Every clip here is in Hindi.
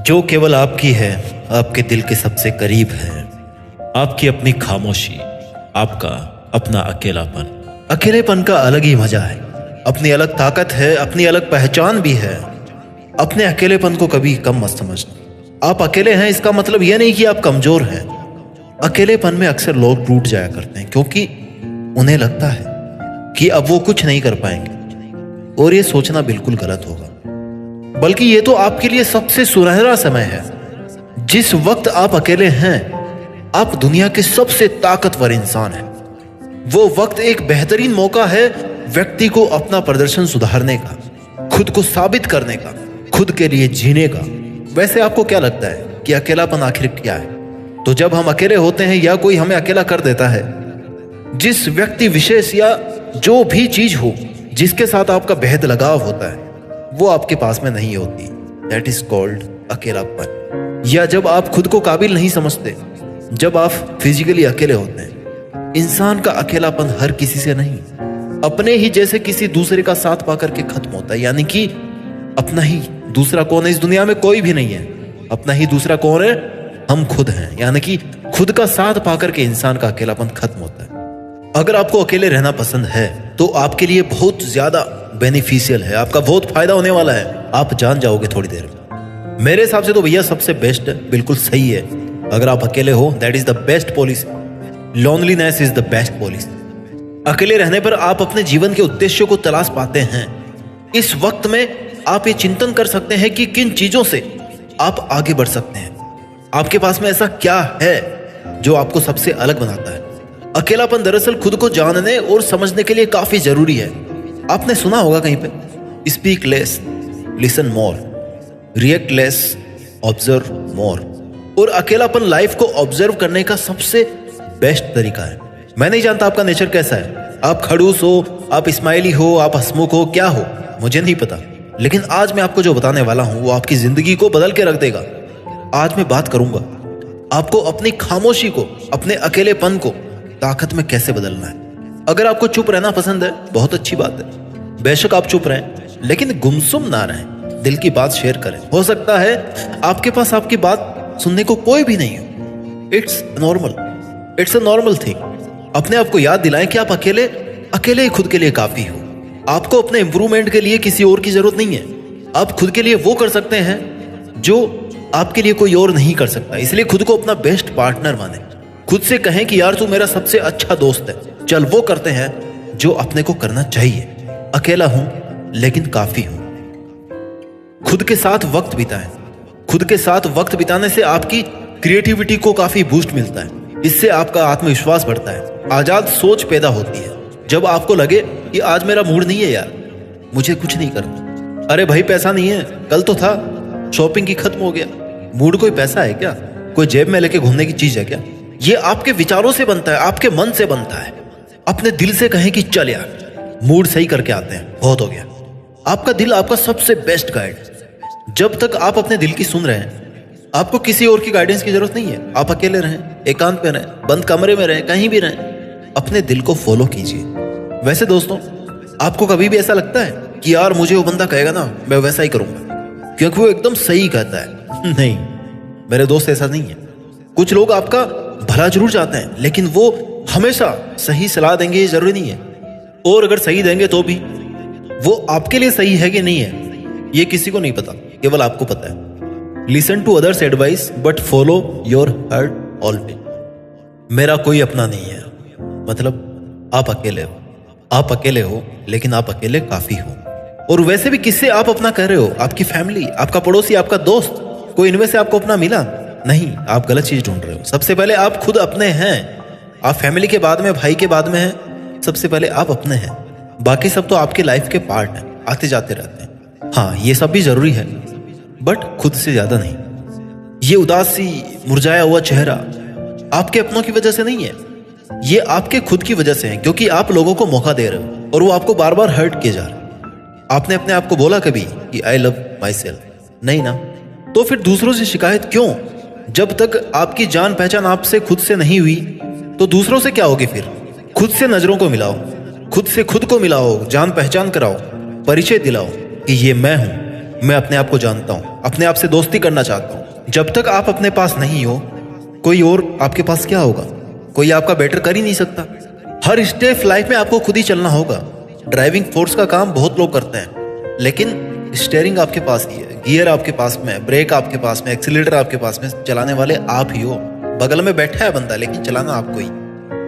जो केवल आपकी है, आपके दिल के सबसे करीब है। आपकी अपनी खामोशी, आपका अपना अकेलापन। अकेलेपन का अलग ही मजा है, अपनी अलग ताकत है, अपनी अलग पहचान भी है। अपने अकेलेपन को कभी कम मत समझना। आप अकेले हैं इसका मतलब यह नहीं कि आप कमजोर हैं। अकेलेपन में अक्सर लोग टूट जाया करते हैं क्योंकि उन्हें लगता है कि अब वो कुछ नहीं कर पाएंगे, और ये सोचना बिल्कुल गलत होगा। बल्कि ये तो आपके लिए सबसे सुनहरा समय है। जिस वक्त आप अकेले हैं, आप दुनिया के सबसे ताकतवर इंसान हैं। वो वक्त एक बेहतरीन मौका है व्यक्ति को अपना प्रदर्शन सुधारने का, खुद को साबित करने का, खुद के लिए जीने का। वैसे आपको क्या लगता है कि अकेलापन आखिर क्या है? तो जब हम अकेले होते हैं या कोई हमें अकेला कर देता है, जिस व्यक्ति विशेष या जो भी चीज हो जिसके साथ आपका बेहद लगाव होता है, वो आपके पास में नहीं होती, दैट इज कॉल्ड अकेलापन। या जब आप खुद को काबिल नहीं समझते, जब आप फिजिकली अकेले होते हैं। इंसान का अकेलापन हर किसी से नहीं, अपने ही जैसे किसी दूसरे का साथ पाकर के खत्म होता है। यानी कि अपना ही दूसरा कौन है? इस दुनिया में कोई भी नहीं है। अपना ही दूसरा कौन है? हम खुद हैं। यानी कि खुद का साथ पाकर के इंसान का अकेलापन खत्म होता है। अगर आपको अकेले रहना पसंद है तो आपके लिए बहुत ज्यादा बेनिफिशियल है, आपका बहुत फायदा होने वाला है, आप जान जाओगे थोड़ी देर में। मेरे हिसाब से तो भैया सबसे बेस्ट है, बिल्कुल सही है। अगर आप अकेले हो, that is the best policy. Loneliness is the best policy. अकेले रहने पर आप अपने जीवन के उद्देश्यों को तलाश पाते हैं। इस वक्त में आप ये चिंतन कर सकते हैं कि किन चीजों से आप आगे बढ़ सकते हैं। आपके पास में ऐसा क्या है जो आपको सबसे अलग बनाता है? अकेलापन दरअसल खुद को जानने और समझने के लिए काफी जरूरी है। आपने सुना होगा कहीं पे, speak less, listen more, react less, observe more. और अकेलापन लाइफ को ऑब्जर्व करने का सबसे बेस्ट तरीका है। मैं नहीं जानता आपका नेचर कैसा है, आप खड़ूस हो, आप स्माइली हो, आप हंसमुख हो, क्या हो, मुझे नहीं पता। लेकिन आज मैं आपको जो बताने वाला हूं वो आपकी जिंदगी को बदल के रख देगा। आज मैं बात करूंगा आपको अपनी खामोशी को, अपने अकेलेपन को ताकत में कैसे बदलना है। अगर आपको चुप रहना पसंद है, बहुत अच्छी बात है। बेशक आप चुप रहें, लेकिन गुमसुम ना रहें, दिल की बात शेयर करें। हो सकता है आपके पास आपकी बात सुनने को कोई भी नहीं हो। It's normal, it's a normal thing. अपने आप को याद दिलाएं कि आप अकेले अकेले ही खुद के लिए काफी हो। आपको अपने इंप्रूवमेंट के लिए किसी और की जरूरत नहीं है। आप खुद के लिए वो कर सकते हैं जो आपके लिए कोई और नहीं कर सकता। इसलिए खुद को अपना बेस्ट पार्टनर माने। खुद से कहें कि यार तू मेरा सबसे अच्छा दोस्त है, चल वो करते हैं जो अपने को करना चाहिए। अकेला हूं लेकिन काफी हूं। खुद के साथ वक्त बिताएं। खुद के साथ वक्त बिताने से आपकी क्रिएटिविटी को काफी बूस्ट मिलता है। इससे आपका आत्मविश्वास बढ़ता है, आजाद सोच पैदा होती है। जब आपको लगे कि आज मेरा मूड नहीं है यार, मुझे कुछ नहीं करना, अरे भाई पैसा नहीं है, कल तो था, शॉपिंग की खत्म हो गया। मूड कोई पैसा है क्या? कोई जेब में लेके घूमने की चीज है क्या? ये आपके विचारों से बनता है, आपके मन से बनता है। अपने दिल से कहें कि चल यार मूड सही करके आते हैं, बहुत हो गया। आपका दिल आपका सबसे बेस्ट गाइड। जब तक आप अपने दिल की सुन रहे हैं, आपको किसी और की गाइडेंस की जरूरत नहीं है। आप अकेले रहें, एकांत में रहें, बंद कमरे में रहें, कहीं भी रहें, अपने दिल को फॉलो कीजिए। वैसे दोस्तों, आपको कभी भी ऐसा लगता है कि यार मुझे वो बंदा कहेगा ना, मैं वैसा ही करूंगा क्योंकि वो एकदम सही कहता है? नहीं मेरे दोस्त, ऐसा नहीं है। कुछ लोग आपका भला जरूर चाहते हैं, लेकिन वो हमेशा सही सलाह देंगे ये जरूरी नहीं है। और अगर सही देंगे तो भी वो आपके लिए सही है कि नहीं है, ये किसी को नहीं पता, केवल आपको पता है। Listen to others advice but follow your heart always. मेरा कोई अपना नहीं है, मतलब आप अकेले हो। आप अकेले हो लेकिन आप अकेले काफी हो। और वैसे भी किससे आप अपना कह रहे हो? आपकी फैमिली, आपका पड़ोसी, आपका दोस्त, कोई इनमें से आपको अपना मिला? नहीं, आप गलत चीज ढूंढ रहे हो। सबसे पहले आप खुद अपने हैं। आप फैमिली के बाद में, भाई के बाद में हैं, सबसे पहले आप अपने हैं। बाकी सब तो आपके लाइफ के पार्ट हैं, आते जाते रहते हैं। हाँ, ये सब भी जरूरी है, बट खुद से ज्यादा नहीं। ये उदासी, मुरझाया हुआ चेहरा आपके अपनों की वजह से नहीं है, ये आपके खुद की वजह से है, क्योंकि आप लोगों को मौका दे रहे हो और वो आपको बार बार हर्ट किए जा रहे हैं। आपने अपने आप को बोला कभी कि आई लव माई सेल्फ? नहीं ना, तो फिर दूसरों से शिकायत क्यों? जब तक आपकी जान पहचान आपसे खुद से नहीं हुई तो दूसरों से क्या होगी फिर? खुद से नजरों को मिलाओ, खुद से खुद को मिलाओ, जान पहचान कराओ, परिचय दिलाओ कि ये मैं हूं, मैं अपने आप को जानता हूँ, अपने आप से दोस्ती करना चाहता हूँ। जब तक आप अपने पास नहीं हो, कोई और आपके पास क्या होगा? कोई आपका बेटर कर ही नहीं सकता। हर स्टेप लाइफ में आपको खुद ही चलना होगा। ड्राइविंग फोर्स का काम बहुत लोग करते हैं, लेकिन स्टीयरिंग आपके पास ही है, गियर आपके पास में है, ब्रेक आपके पास में, एक्सीलरेटर आपके पास में। चलाने वाले आप ही हो। बगल में बैठा है बंदा, लेकिन चलाना आपको ही।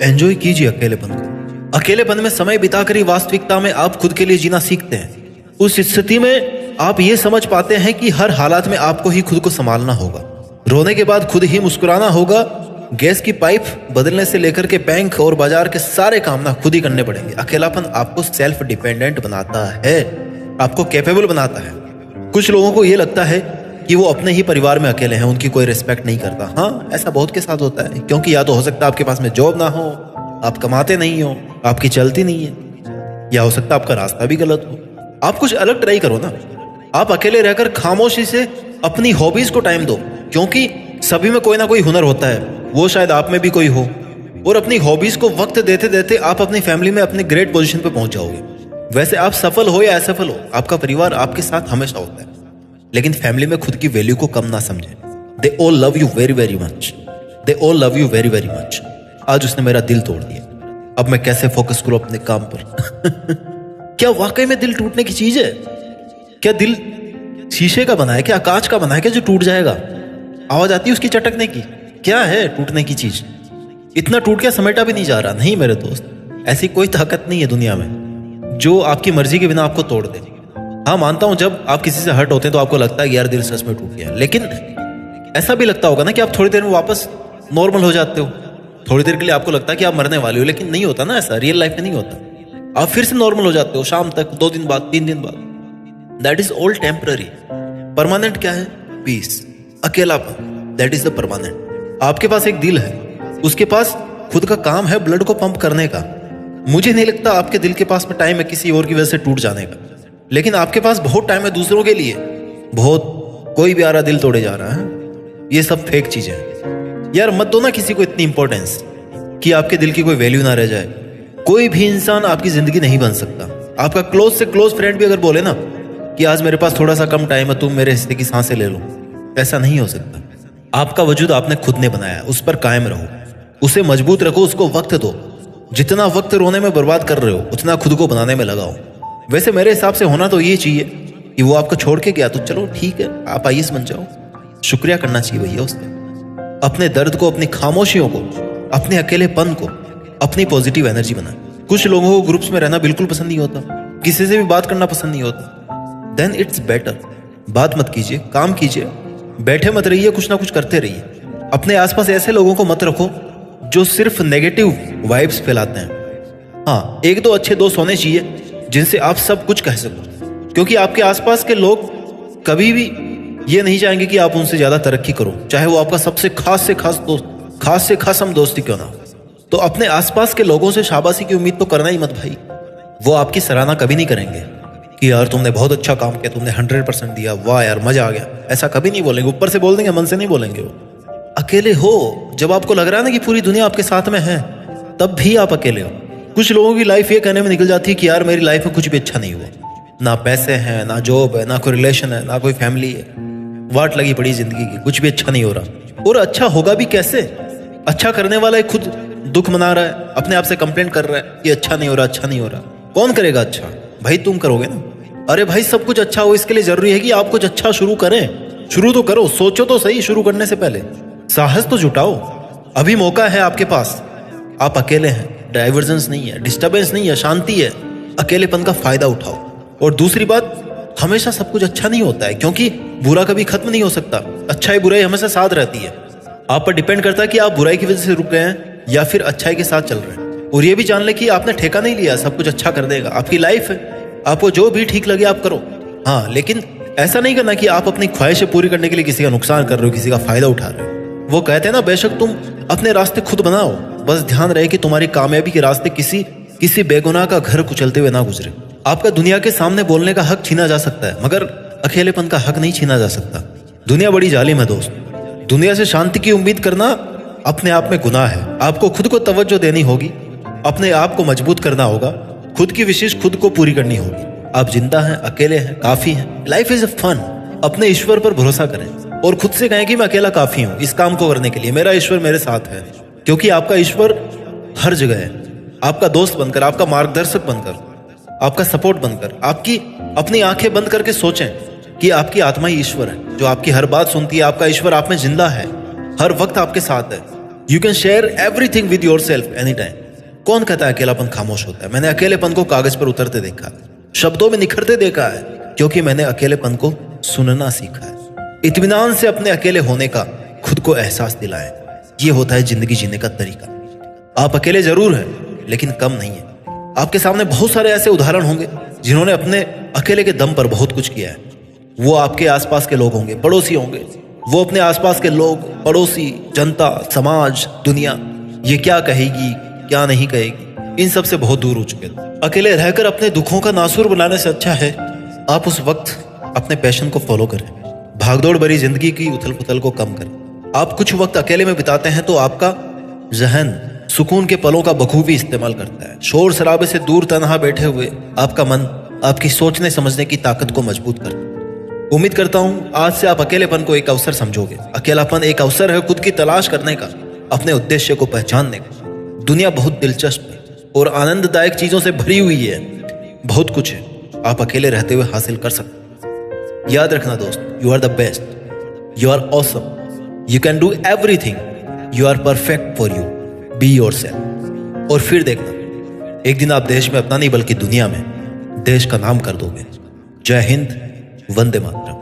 एंजॉय कीजिए अकेलेपन को। अकेलेपन में समय बिताकर ही वास्तविकता में आप खुद के लिए जीना सीखते हैं। उस स्थिति में आप ये समझ पाते हैं कि हर हालात में आपको ही खुद को संभालना होगा। रोने के बाद खुद ही मुस्कुराना होगा। गैस की पाइप बदलने से लेकर के बैंक और बाजार के सारे काम ना खुद ही करने पड़ेंगे। अकेलापन आपको सेल्फ डिपेंडेंट बनाता है, आपको कैपेबल बनाता है। कुछ लोगों को ये लगता है कि वो अपने ही परिवार में अकेले हैं, उनकी कोई रिस्पेक्ट नहीं करता। हाँ, ऐसा बहुत के साथ होता है, क्योंकि या तो हो सकता है आपके पास में जॉब ना हो, आप कमाते नहीं हो, आपकी चलती नहीं है, या हो सकता है आपका रास्ता भी गलत हो। आप कुछ अलग ट्राई करो ना। आप अकेले रहकर खामोशी से अपनी हॉबीज को टाइम दो, क्योंकि सभी में कोई ना कोई हुनर होता है, वो शायद आप में भी कोई हो। और अपनी हॉबीज को वक्त देते देते आप अपनी फैमिली में अपने ग्रेट पोजीशन पे पहुंच जाओगे। वैसे आप सफल हो या असफल हो, आपका परिवार आपके साथ हमेशा होता है, लेकिन फैमिली में खुद की वैल्यू को कम ना समझें। They all love you very very much, they all love you very very much. आज उसने मेरा दिल तोड़ दिया, अब मैं कैसे फोकस करूं अपने काम पर? क्या वाकई में दिल टूटने की चीज है? क्या दिल शीशे का बना है, क्या कांच का बना है क्या जो टूट जाएगा? आवाज आती है उसकी चटकने की? क्या है टूटने की चीज? इतना टूट के समेटा भी नहीं जा रहा। नहीं मेरे दोस्त, ऐसी कोई ताकत नहीं है दुनिया में जो आपकी मर्जी के बिना आपको तोड़ दे। हाँ, मानता हूं जब आप किसी से हर्ट होते हैं तो आपको लगता है कि यार दिल सच में टूट गया, लेकिन ऐसा भी लगता होगा ना कि आप थोड़ी देर में वापस नॉर्मल हो जाते हो। थोड़ी देर के लिए आपको लगता है कि आप मरने वाले हो, लेकिन नहीं होता ना ऐसा, रियल लाइफ में नहीं होता। आप फिर से नॉर्मल हो जाते हो शाम तक, 2 दिन बाद, 3 दिन बाद। That is all temporary. Permanent क्या है? पीस, अकेलापन, दैट इज द परमानेंट। आपके पास एक दिल है, उसके पास खुद का काम है ब्लड को पंप करने का। मुझे नहीं लगता आपके दिल के पास में टाइम है किसी और की वजह से टूट जाने का, लेकिन आपके पास बहुत टाइम है दूसरों के लिए। बहुत कोई भी आ रहा दिल तोड़े जा रहा है। ये सब फेक चीजें हैं यार। मत दो ना किसी को इतनी इंपॉर्टेंस कि आपके दिल की कोई वैल्यू ना रह जाए। कोई भी इंसान आपकी जिंदगी नहीं बन सकता। आपका क्लोज से क्लोज फ्रेंड भी अगर बोले ना कि आज मेरे पास थोड़ा सा कम टाइम है, तुम मेरे हिस्से की सांसें ले लो, ऐसा नहीं हो सकता। आपका वजूद आपने खुद ने बनाया, उस पर कायम रहो, उसे मजबूत रखो, उसको वक्त दो। जितना वक्त रोने में बर्बाद कर रहे हो, उतना खुद को बनाने में लगाओ। वैसे मेरे हिसाब से होना तो ये चाहिए कि वो आपको छोड़ के गया तो चलो ठीक है, आप आईएएस बन जाओ। शुक्रिया करना चाहिए भैया उसका। अपने दर्द को, अपनी खामोशियों को, अपने अकेलेपन को अपनी पॉजिटिव एनर्जी बनाए। कुछ लोगों को ग्रुप्स में रहना बिल्कुल पसंद नहीं होता, किसी से भी बात करना पसंद नहीं होता। देन इट्स बेटर, बात मत कीजिए, काम कीजिए, बैठे मत रहिए, कुछ ना कुछ करते रहिए। अपने आसपास ऐसे लोगों को मत रखो जो सिर्फ नेगेटिव वाइब्स फैलाते हैं। हाँ, 1-2 अच्छे दोस्त होने चाहिए जिनसे आप सब कुछ कह सको, क्योंकि आपके आसपास के लोग कभी भी ये नहीं चाहेंगे कि आप उनसे ज्यादा तरक्की करो, चाहे वो आपका सबसे खास से खास दोस्त, खास से खास हम दोस्ती क्यों ना हो। तो अपने आसपास के लोगों से शाबाशी की उम्मीद तो करना ही मत भाई। वो आपकी सराहना कभी नहीं करेंगे कि यार तुमने बहुत अच्छा काम किया, तुमने 100% दिया, वाह यार मजा आ गया, ऐसा कभी नहीं बोलेंगे। ऊपर से बोल देंगे, मन से नहीं बोलेंगे। वो अकेले हो जब आपको लग रहा है ना कि पूरी दुनिया आपके साथ में है, तब भी आप अकेले हो। कुछ लोगों की लाइफ ये कहने में निकल जाती है कि यार मेरी लाइफ में कुछ भी अच्छा नहीं हुआ, ना पैसे हैं, ना जॉब है, ना कोई रिलेशन है, ना कोई फैमिली है, वाट लगी पड़ी जिंदगी की, कुछ भी अच्छा नहीं हो रहा। और अच्छा होगा भी कैसे? अच्छा करने वाला खुद दुख मना रहा है, अपने आप से कंप्लेंट कर रहा है कि अच्छा नहीं हो रहा, अच्छा नहीं हो रहा। कौन करेगा अच्छा? भाई तुम करोगे ना। अरे भाई सब कुछ अच्छा हो इसके लिए जरूरी है कि आप कुछ अच्छा शुरू करें। शुरू तो करो, सोचो तो सही शुरू करने से पहले, साहस तो जुटाओ। अभी मौका है आपके पास। आप अकेले हैं, डाइवर्जेंस नहीं है, डिस्टर्बेंस नहीं है, शांति है। अकेलेपन का फायदा उठाओ। और दूसरी बात, हमेशा सब कुछ अच्छा नहीं होता है, क्योंकि बुरा कभी खत्म नहीं हो सकता। अच्छाई बुराई हमेशा साथ रहती है। आप पर डिपेंड करता है कि आप बुराई की वजह से रुक गए हैं या फिर अच्छाई के साथ चल रहे हैं। और ये भी जान ले कि आपने ठेका नहीं लिया सब कुछ अच्छा कर देगा। आपकी लाइफ है, आपको जो भी ठीक लगे आप करो। हाँ, लेकिन ऐसा नहीं करना कि आप अपनी ख्वाहिशें पूरी करने के लिए किसी का नुकसान कर रहे हो, किसी का फायदा उठा रहे हो। वो कहते हैं ना, बेशक तुम अपने रास्ते खुद बनाओ, बस ध्यान रहे कि तुम्हारी कामयाबी के रास्ते किसी बेगुनाह का घर कुचलते हुए ना गुजरे। आपका दुनिया के सामने बोलने का हक छीना जा सकता है, मगर अकेलेपन का हक नहीं छीना जा सकता। दुनिया बड़ी जालिम है दोस्त। दुनिया से शांति की उम्मीद करना अपने आप में गुनाह है। आपको खुद को तवज्जो देनी होगी, अपने आप को मजबूत करना होगा, खुद की विशेष खुद को पूरी करनी होगी। आप जिंदा हैं, अकेले हैं, काफी हैं। Life is fun. अपने ईश्वर पर भरोसा करें और खुद से कहें कि मैं अकेला काफी हूं इस काम को करने के लिए। मेरा ईश्वर मेरे साथ है, क्योंकि आपका ईश्वर हर जगह है। आपका दोस्त बनकर, आपका मार्गदर्शक बनकर, आपका सपोर्ट बनकर, आपकी अपनी आंखें बंद करके सोचें कि आपकी आत्मा ही ईश्वर है, जो आपकी हर बात सुनती है। आपका ईश्वर आप में जिंदा है, हर वक्त आपके साथ है। You can share everything with your self any time. कौन कहता है अकेलापन खामोश होता है? मैंने अकेलेपन को कागज पर उतरते देखा है, शब्दों में निखरते देखा है, क्योंकि मैंने अकेलेपन को सुनना सीखा है। इत्मीनान से अपने अकेले होने का खुद को एहसास दिलाएं। ये होता है जिंदगी जीने का तरीका। आप अकेले जरूर हैं, लेकिन कम नहीं है। आपके सामने बहुत सारे ऐसे उदाहरण होंगे जिन्होंने अपने अकेले के दम पर बहुत कुछ किया है। वो आपके आसपास के लोग होंगे, पड़ोसी होंगे। वो अपने आसपास के लोग, पड़ोसी, जनता, समाज, दुनिया, ये क्या कहेगी, क्या नहीं कहेगी, इन सब से बहुत दूर हो चुके थे। अकेले रहकर अपने दुखों का नासूर बनाने से अच्छा है आप उस वक्त अपने पैशन को फॉलो करें। भागदौड़ भरी जिंदगी की उथल पुथल को कम करें। आप कुछ वक्त अकेले में बिताते हैं तो आपका जहन सुकून के पलों का बखूबी इस्तेमाल करता है। शोर शराबे से दूर तन्हा बैठे हुए आपका मन आपकी सोचने समझने की ताकत को मजबूत करता है। उम्मीद करता हूं आज से आप अकेलेपन को एक अवसर समझोगे। अकेलापन एक अवसर है खुद की तलाश करने का, अपने उद्देश्य को पहचानने का। दुनिया बहुत दिलचस्प है और आनंददायक चीजों से भरी हुई है। बहुत कुछ है आप अकेले रहते हुए हासिल कर सकते। याद रखना दोस्त, you are the best, you are awesome, you can do everything, you are perfect for you, be yourself. और फिर देखना एक दिन आप देश में अपना नहीं बल्कि दुनिया में देश का नाम कर दोगे। जय हिंद, वंदे मातरम।